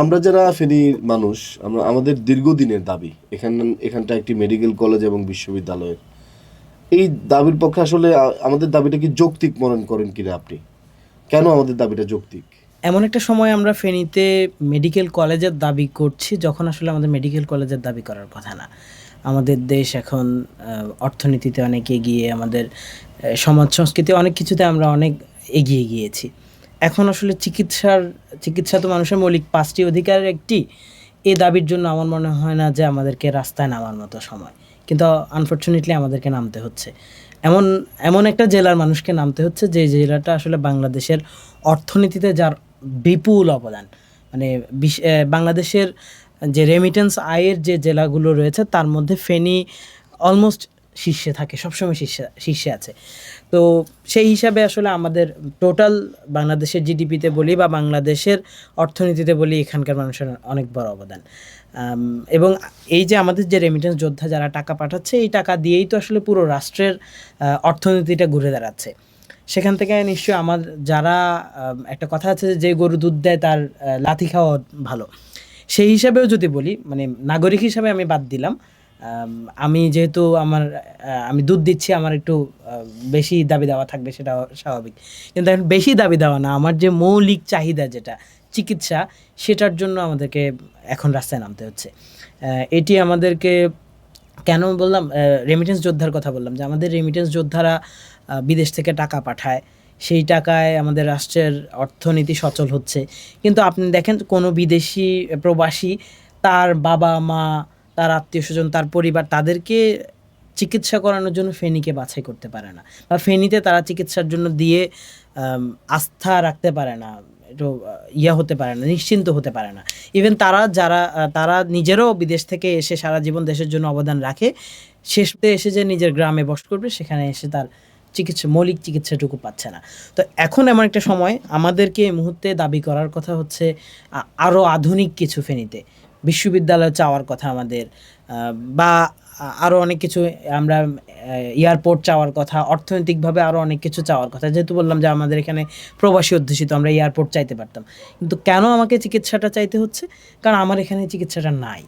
আমরা যারা ফেনীর মানুষ, আমাদের দীর্ঘদিনের দাবি এখানটা একটি মেডিকেল কলেজ এবং বিশ্ববিদ্যালয়ের। এই দাবির পক্ষে আসলে আমাদের দাবিটা কি যৌক্তিক মনে করেন কিনা আপনি? কেন আমাদের দাবিটা যৌক্তিক? এমন একটা সময় আমরা ফেনীতে মেডিকেল কলেজের দাবি করছি যখন আসলে আমাদের মেডিকেল কলেজের দাবি করার কথা না। আমাদের দেশ এখন অর্থনীতিতে অনেক এগিয়ে, আমাদের সমাজ সংস্কৃতি অনেক কিছুতে আমরা অনেক এগিয়ে গিয়েছি। এখন আসলে চিকিৎসা তো মানুষের মৌলিক ৫টি অধিকারের একটি। এই দাবির জন্য আমার মনে হয় না যে আমাদেরকে রাস্তায় নামার মতো সময়। কিন্তু আনফরচুনেটলি আমাদেরকে নামতে হচ্ছে। এমন এমন একটা জেলার মানুষকে নামতে হচ্ছে যে জেলাটা আসলে বাংলাদেশের অর্থনীতিতে যার বিপুল অবদান। মানে বাংলাদেশের যে রেমিটেন্স আয়ের যে জেলাগুলো রয়েছে তার মধ্যে ফেনী অলমোস্ট শীর্ষে থাকে, সবসময় শীর্ষে আছে। তো সেই হিসাবে আসলে আমাদের টোটাল বাংলাদেশের জিডিপিতে বলি বা বাংলাদেশের অর্থনীতিতে বলি, এখানকার মানুষের অনেক বড় অবদান। এবং এই যে আমাদের যে রেমিটেন্স যোদ্ধা যারা টাকা পাঠাচ্ছে, এই টাকা দিয়েই তো আসলে পুরো রাষ্ট্রের অর্থনীতিটা ঘুরে দাঁড়াচ্ছে। সেখান থেকে নিশ্চয়ই আমার যারা একটা কথা আছে যে গরু দুধ দেয় তার লাথি খাওয়া ভালো। সেই হিসাবেও যদি বলি, মানে নাগরিক হিসাবে আমি বাদ দিলাম। আমি যেহেতু আমি দুধ দিচ্ছি, আমার একটু বেশি দাবি দেওয়া থাকবে, সেটা স্বাভাবিক। কিন্তু এখন বেশি দাবি দেওয়া না, আমার যে মৌলিক চাহিদা যেটা চিকিৎসা, সেটার জন্য আমাদেরকে এখন রাস্তায় নামতে হচ্ছে। এটি আমাদেরকে কেন বললাম, রেমিটেন্স যোদ্ধার কথা বললাম যে আমাদের রেমিটেন্স যোদ্ধারা বিদেশ থেকে টাকা পাঠায়, সেই টাকায় আমাদের রাষ্ট্রের অর্থনীতি সচল হচ্ছে। কিন্তু আপনি দেখেন কোনো বিদেশি প্রবাসী তার বাবা মা, তার আত্মীয় স্বজন, তার পরিবার, তাদেরকে চিকিৎসা করানোর জন্য ফেনীকে বাছাই করতে পারে না, বা ফেনীতে তারা চিকিৎসার জন্য দিয়ে আস্থা রাখতে পারে না, একটু হতে পারে না, নিশ্চিন্ত হতে পারে না। ইভেন তারা নিজেরাও বিদেশ থেকে এসে সারা জীবন দেশের জন্য অবদান রাখে, শেষে এসে যে নিজের গ্রামে বসত করবে, সেখানে এসে তার মৌলিক চিকিৎসাটুকু পাচ্ছে না। তো এখন এমন একটা সময় আমাদেরকে এই মুহূর্তে দাবি করার কথা হচ্ছে আরও আধুনিক কিছু ফেনীতে বিশ্ববিদ্যালয় চাওয়ার কথা আমাদের, বা আরও অনেক কিছু। আমরা এয়ারপোর্ট চাওয়ার কথা, অর্থনৈতিকভাবে আরও অনেক কিছু চাওয়ার কথা। যেহেতু বললাম যে আমাদের এখানে প্রবাসী অধ্যুষিত, আমরা এয়ারপোর্ট চাইতে পারতাম। কিন্তু কেন আমাকে চিকিৎসাটা চাইতে হচ্ছে? কারণ আমার এখানে চিকিৎসাটা নাই।